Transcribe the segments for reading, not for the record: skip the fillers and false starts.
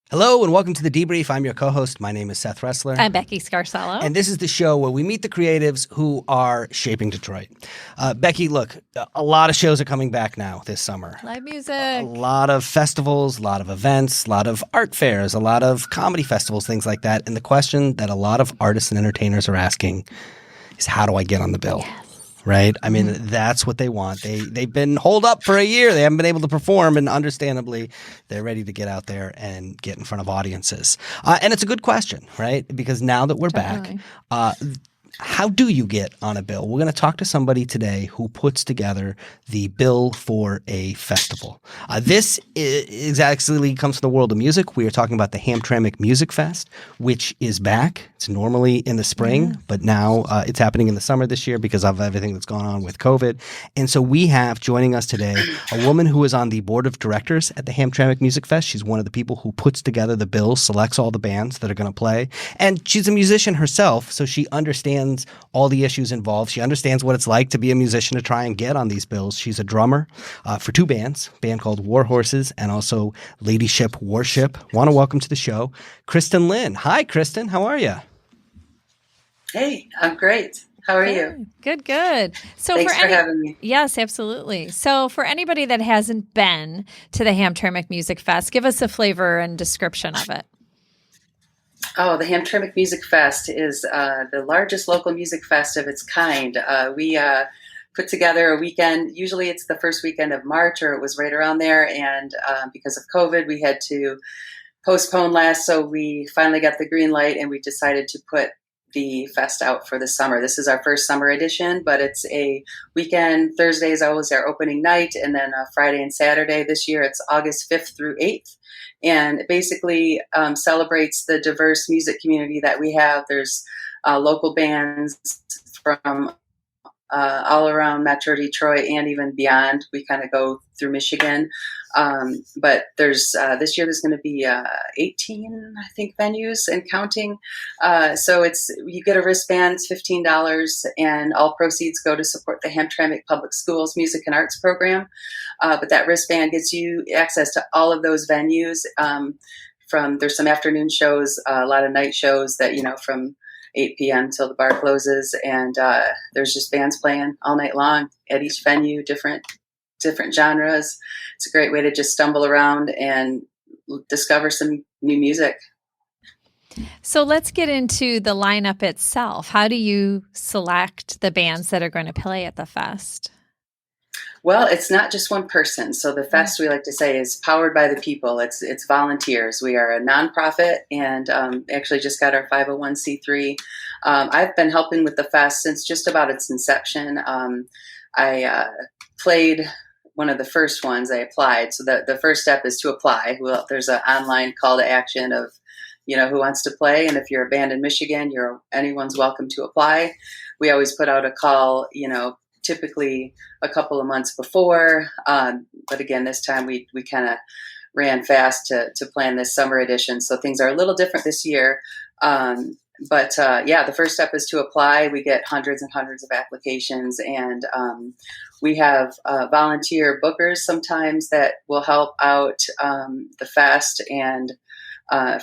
Hello and welcome to The Debrief. I'm your co-host. My name is Seth Ressler. I'm Becky Scarcello. And this is the show where we meet the creatives who are shaping Detroit. Becky, look, a lot of shows are coming back now this summer. Live music. A lot of festivals, a lot of events, a lot of art fairs, a lot of comedy festivals, things like that. And the question that a lot of artists and entertainers are asking is, how do I get on the bill? Yes. Right? I mean, that's what they want. They've been holed up for a year. They haven't been able to perform, and understandably, they're ready to get out there and get in front of audiences. And it's a good question, right? Because now that we're back, how do you get on a bill? We're going to talk to somebody today who puts together the bill for a festival. This actually comes from the world of music. We are talking about the Hamtramck Music Fest, which is back. It's normally in the spring, but now it's happening in the summer this year because of everything that's gone on with COVID. And so we have joining us today a woman who is on the board of directors at the Hamtramck Music Fest. She's one of the people who puts together the bill, selects all the bands that are going to play. And she's a musician herself, so she understands all the issues involved. She understands what it's like to be a musician to try and get on these bills. She's a drummer for two bands, a band called War Horses and also Ladyship Warship. Want to welcome to the show, Kristin Lyn. Hi, Kristin. How are you? Hey, I'm great. How are you? Good, good. So Thanks for having me. Yes, absolutely. So for anybody that hasn't been to the Hamtramck Music Fest, give us a flavor and description of it. Oh, the Hamtramck Music Fest is the largest local music fest of its kind. We put together a weekend. Usually it's the first weekend of March, or it was right around there. And because of COVID, we had to postpone last. So we finally got the green light and we decided to put the fest out for the summer. This is our first summer edition, but it's a weekend. Thursday is always our opening night, and then Friday and Saturday. This year it's August 5th through 8th. And it basically celebrates the diverse music community that we have. There's local bands from all around Metro Detroit and even beyond. We kind of go through Michigan. But there's this year there's going to be 18, I think, venues and counting. So you get a wristband, it's $15, and all proceeds go to support the Hamtramck Public Schools Music and Arts Program. But that wristband gets you access to all of those venues. There's some afternoon shows, a lot of night shows that, from 8 p.m. till the bar closes, and there's just bands playing all night long at each venue, different genres. It's a great way to just stumble around and discover some new music. So let's get into the lineup itself. How do you select the bands that are going to play at the fest? Well, it's not just one person. So the fest, we like to say, is powered by the people. It's volunteers. We are a nonprofit and actually just got our 501c3. I've been helping with the fest since just about its inception. I played one of the first ones. I applied. So the first step is to apply. Well, there's an online call to action of, who wants to play. And if you're a band in Michigan, anyone's welcome to apply. We always put out a call, typically a couple of months before. But again, this time we kind of ran fast to plan this summer edition. So things are a little different this year. But the first step is to apply. We get hundreds and hundreds of applications, and we have volunteer bookers sometimes that will help out the fest, and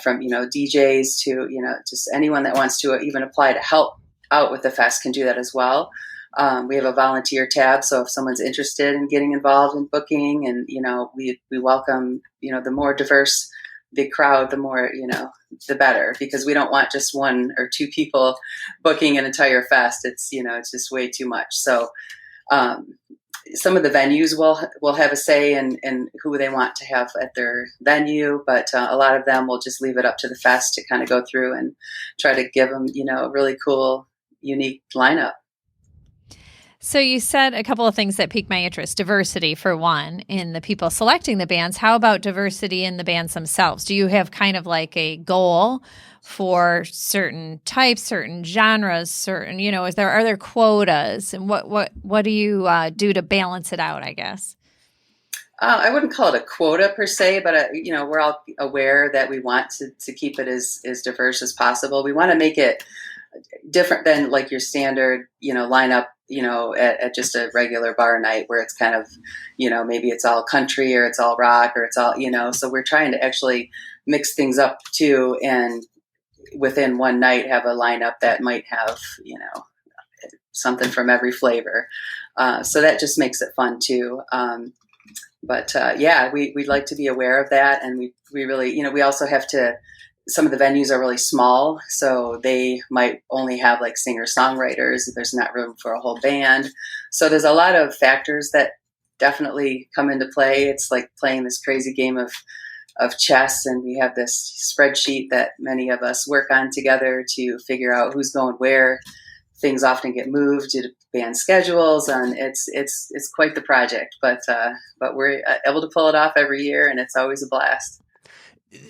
from DJs to just anyone that wants to even apply to help out with the fest can do that as well. We have a volunteer tab, so if someone's interested in getting involved in booking, and we welcome the more diverse the crowd, the more the better, because we don't want just one or two people booking an entire fest. It's it's just way too much. So some of the venues will have a say in who they want to have at their venue, but a lot of them will just leave it up to the fest to kind of go through and try to give them a really cool, unique lineup. So you said a couple of things that piqued my interest. Diversity, for one, in the people selecting the bands. How about diversity in the bands themselves? Do you have kind of like a goal for certain types, certain genres, certain, are there quotas? And what do you do to balance it out, I guess? I wouldn't call it a quota per se, but we're all aware that we want to keep it as diverse as possible. We want to make it different than like your standard, lineup, at just a regular bar night where it's kind of, maybe it's all country or it's all rock or it's all, so we're trying to actually mix things up too. And within one night have a lineup that might have, something from every flavor. So that just makes it fun too. But we'd like to be aware of that. And we really, we also have to, some of the venues are really small, so they might only have like singer-songwriters. There's not room for a whole band. So there's a lot of factors that definitely come into play. It's like playing this crazy game of chess, and we have this spreadsheet that many of us work on together to figure out who's going where. Things often get moved due to band schedules, and it's quite the project. But we're able to pull it off every year, and it's always a blast.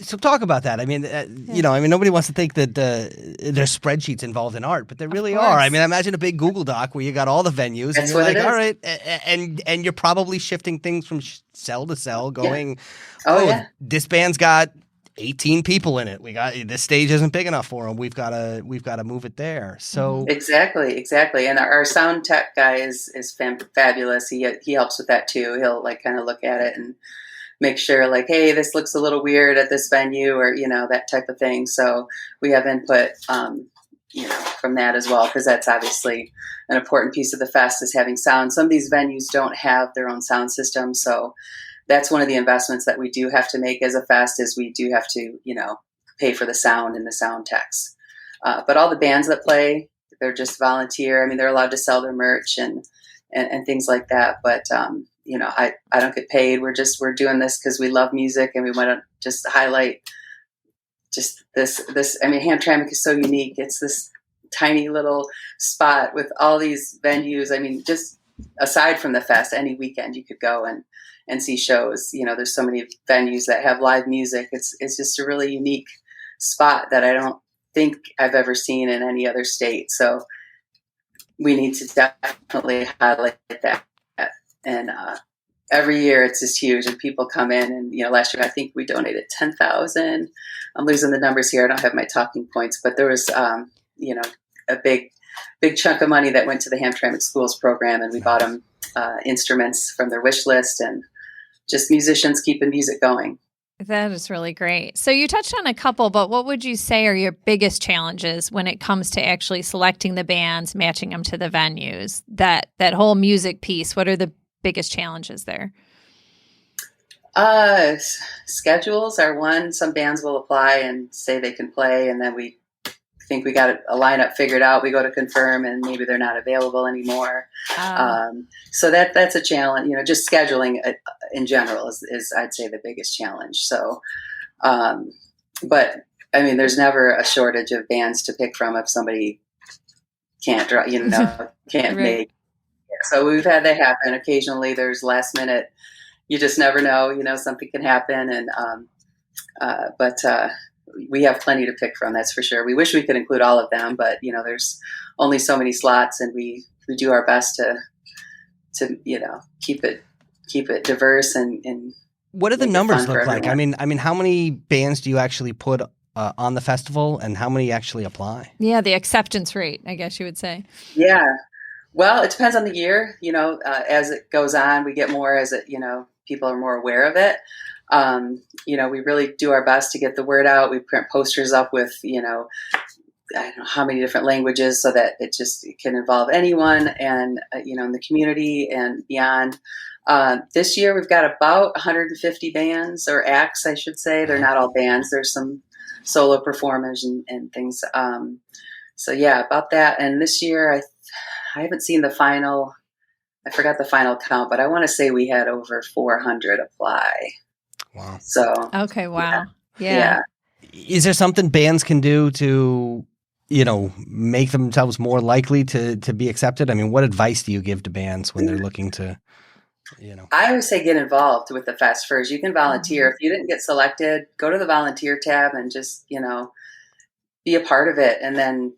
So talk about that. I mean, nobody wants to think that there's spreadsheets involved in art, but there really are. I mean, imagine a big Google Doc where you got all the venues, That's and you're what like, it is. all right, and you're probably shifting things from cell to cell, going, this band's got 18 people in it. This stage isn't big enough for them. We've got to move it there. So exactly. And our sound tech guy is fabulous. He helps with that too. He'll like kind of look at it and make sure like, hey, this looks a little weird at this venue, or that type of thing. So we have input from that as well, because that's obviously an important piece of the fest is having sound. Some of these venues don't have their own sound system, so that's one of the investments that we do have to make as a fest, is we do have to pay for the sound and the sound techs. But all the bands that play, they're just volunteer. I mean, they're allowed to sell their merch and things like that, but I don't get paid. We're doing this because we love music, and we want to just highlight just this. I mean, Hamtramck is so unique. It's this tiny little spot with all these venues. I mean, just aside from the fest, any weekend you could go and see shows. There's so many venues that have live music. It's just a really unique spot that I don't think I've ever seen in any other state. So we need to definitely highlight that. And every year it's just huge, and people come in, and last year I think we donated 10,000. I'm losing the numbers here. I don't have my talking points, but there was a big chunk of money that went to the Hamtramck Schools program, and we bought them instruments from their wish list, and just musicians keeping music going. That is really great. So you touched on a couple, but what would you say are your biggest challenges when it comes to actually selecting the bands, matching them to the venues, that whole music piece? What are the biggest challenges there? Schedules are one. Some bands will apply and say they can play, and then we think we got a lineup figured out. We go to confirm, and maybe they're not available anymore. So that's a challenge. Just scheduling in general is I'd say the biggest challenge. So, but I mean, there's never a shortage of bands to pick from if somebody can't can't make. So we've had that happen. Occasionally there's last minute, you just never know, something can happen. And, but we have plenty to pick from, that's for sure. We wish we could include all of them, but there's only so many slots, and we do our best to keep it diverse and what do the numbers look like? I mean, how many bands do you actually put on the festival, and how many actually apply? Yeah, the acceptance rate, I guess you would say. Yeah. Well, it depends on the year. As it goes on, we get more as it, people are more aware of it. We really do our best to get the word out. We print posters up with, I don't know how many different languages, so that it can involve anyone, and, in the community and beyond. This year we've got about 150 bands, or acts, I should say. They're not all bands. There's some solo performers and things. So yeah, about that. And this year I haven't seen the final. I forgot the final count, but I want to say we had over 400 apply. Wow. So okay, wow. Yeah. Is there something bands can do to, make themselves more likely to be accepted? I mean, what advice do you give to bands when they're looking to, I always say get involved with the fest first. You can volunteer. If you didn't get selected, go to the volunteer tab and just, be a part of it. And then,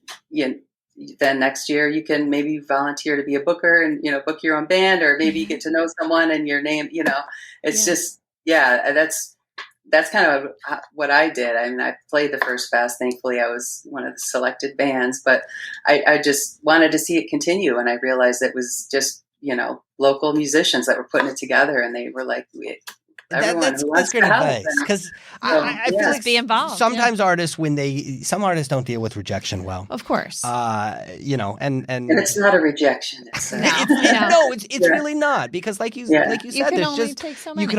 then next year you can maybe volunteer to be a booker and, book your own band, or maybe you get to know someone and your name, it's just, that's that's kind of what I did. I mean, I played the first fest. Thankfully, I was one of the selected bands, but I just wanted to see it continue. And I realized it was just, local musicians that were putting it together. And they were like, everyone who wants that's great to help. advice, because So, I feel like be involved. sometimes artists, some artists don't deal with rejection well. Of course. And it's not a rejection. It's it's really not, because like you said, you can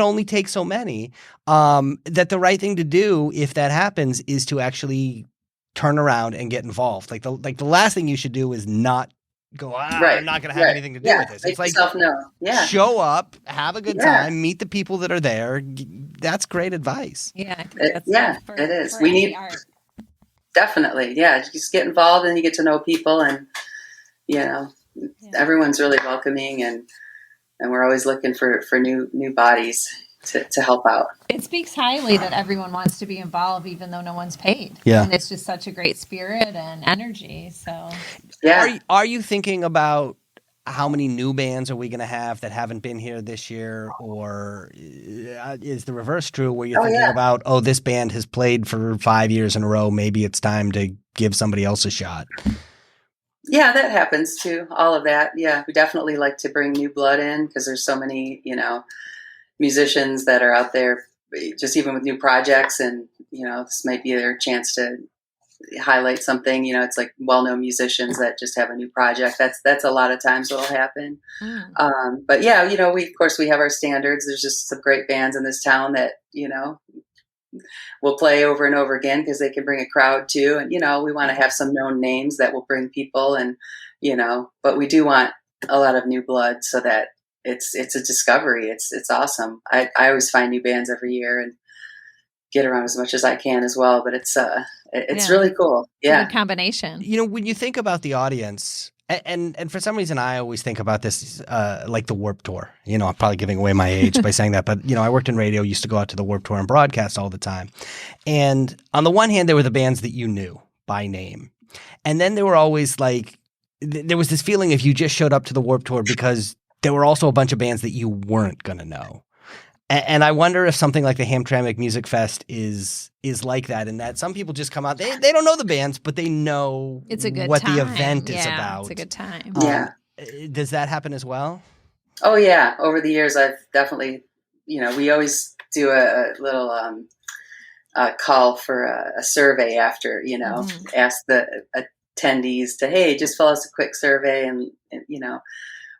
only take so many. That the right thing to do if that happens is to actually turn around and get involved. Like the last thing you should do is not go, I'm not going to have anything to do with this. It's like, show up, have a good time, meet the people that are there. That's great advice. Yeah. It is. We need art. Definitely. Yeah. You just get involved and you get to know people, and, everyone's really welcoming, and we're always looking for new bodies to help out. It speaks highly that everyone wants to be involved, even though no one's paid. Yeah. And it's just such a great spirit and energy. So, Are you thinking about how many new bands are we going to have that haven't been here this year? Or is the reverse true, where you're thinking about, this band has played for 5 years in a row, maybe it's time to give somebody else a shot? Yeah, that happens too. All of that. Yeah. We definitely like to bring new blood in, because there's so many, musicians that are out there, just even with new projects, and this might be their chance to highlight something. It's like well-known musicians that just have a new project. That's a lot of times what'll happen. But yeah, we have our standards. There's just some great bands in this town that will play over and over again, because they can bring a crowd too. And we want to have some known names that will bring people, and but we do want a lot of new blood, so that it's a discovery. It's awesome. I always find new bands every year and get around as much as I can as well. But it's really cool. Yeah. It's a good combination. When you think about the audience, and for some reason I always think about this like the Warped Tour. I'm probably giving away my age by saying that, but I worked in radio, used to go out to the Warped Tour and broadcast all the time. And on the one hand, there were the bands that you knew by name. And then there were always there was this feeling if you just showed up to the Warped Tour, because there were also a bunch of bands that you weren't going to know. And I wonder if something like the Hamtramck Music Fest is like that, in that some people just come out, they don't know the bands, but they know it's a good what time. the event is about. It's a good time. Does that happen as well? Oh yeah. Over the years, I've definitely, we always do a little call for a survey after, ask the attendees to, hey, just fill us a quick survey, and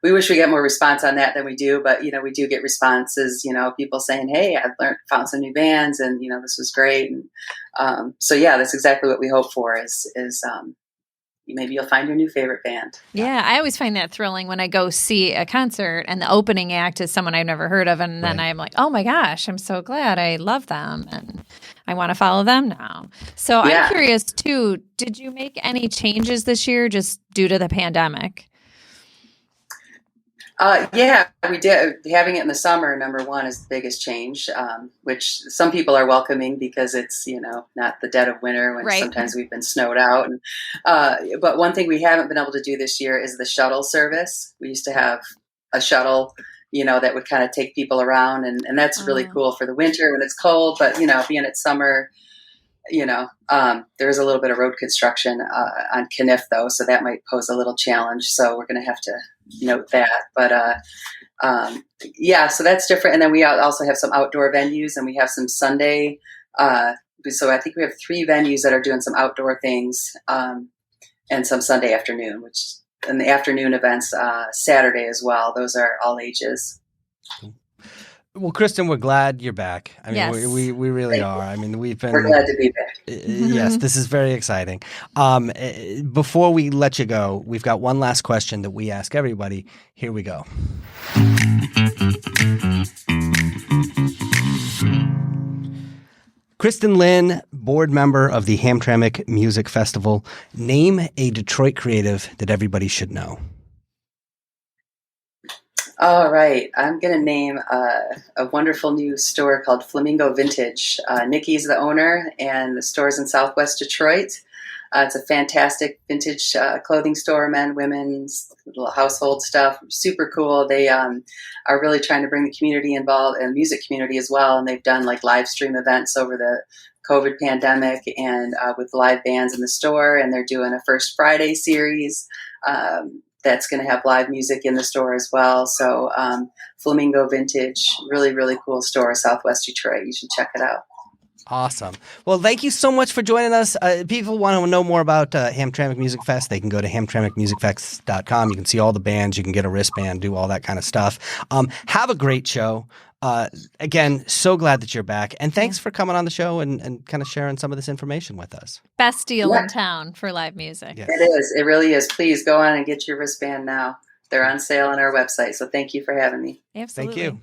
we wish we get more response on that than we do, but we do get responses. People saying, "Hey, I've found some new bands, and this was great." And so yeah, that's exactly what we hope for. Is maybe you'll find your new favorite band. Yeah, I always find that thrilling when I go see a concert and the opening act is someone I've never heard of, and then I'm like, "Oh my gosh, I'm so glad I love them, and I want to follow them now." So I'm curious too. Did you make any changes this year, just due to the pandemic? Yeah, we did. Having it in the summer, number one, is the biggest change, which some people are welcoming, because it's, not the dead of winter when sometimes we've been snowed out. And, but one thing we haven't been able to do this year is the shuttle service. We used to have a shuttle, that would kind of take people around, and that's really cool for the winter when it's cold. But, being it's summer, there is a little bit of road construction on Kniff, though, so that might pose a little challenge. So we're going to have to note that. But so that's different. And then we also have some outdoor venues, and we have some Sunday. So I think we have 3 venues that are doing some outdoor things, and some Sunday afternoon, and the afternoon events Saturday as well. Those are all ages. Well, Kristin, we're glad you're back. I mean, yes. we really are. I mean, we're glad to be back. Yes, this is very exciting. Before we let you go, we've got one last question that we ask everybody. Here we go. Kristin Lyn, board member of the Hamtramck Music Festival. Name a Detroit creative that everybody should know. All right. I'm going to name a wonderful new store called Flamingo Vintage. Nikki's the owner, and the store's in Southwest Detroit. It's a fantastic vintage clothing store, men, women's, little household stuff. Super cool. They are really trying to bring the community involved and music community as well. And they've done like live stream events over the COVID pandemic and with live bands in the store. And they're doing a First Friday series that's going to have live music in the store as well. So Flamingo Vintage, really, really cool store, Southwest Detroit. You should check it out. Awesome. Well, thank you so much for joining us. People want to know more about Hamtramck Music Fest. They can go to hamtramckmusicfest.com. You can see all the bands. You can get a wristband, do all that kind of stuff. Have a great show. Again, so glad that you're back. And thanks for coming on the show and kind of sharing some of this information with us. Best deal in town for live music. Yeah. It is. It really is. Please go on and get your wristband now. They're on sale on our website. So thank you for having me. Absolutely. Thank you.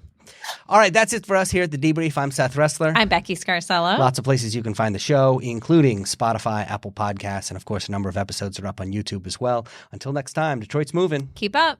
All right, that's it for us here at The Debrief. I'm Seth Ressler. I'm Becky Scarsello. Lots of places you can find the show, including Spotify, Apple Podcasts, and of course, a number of episodes are up on YouTube as well. Until next time, Detroit's moving. Keep up.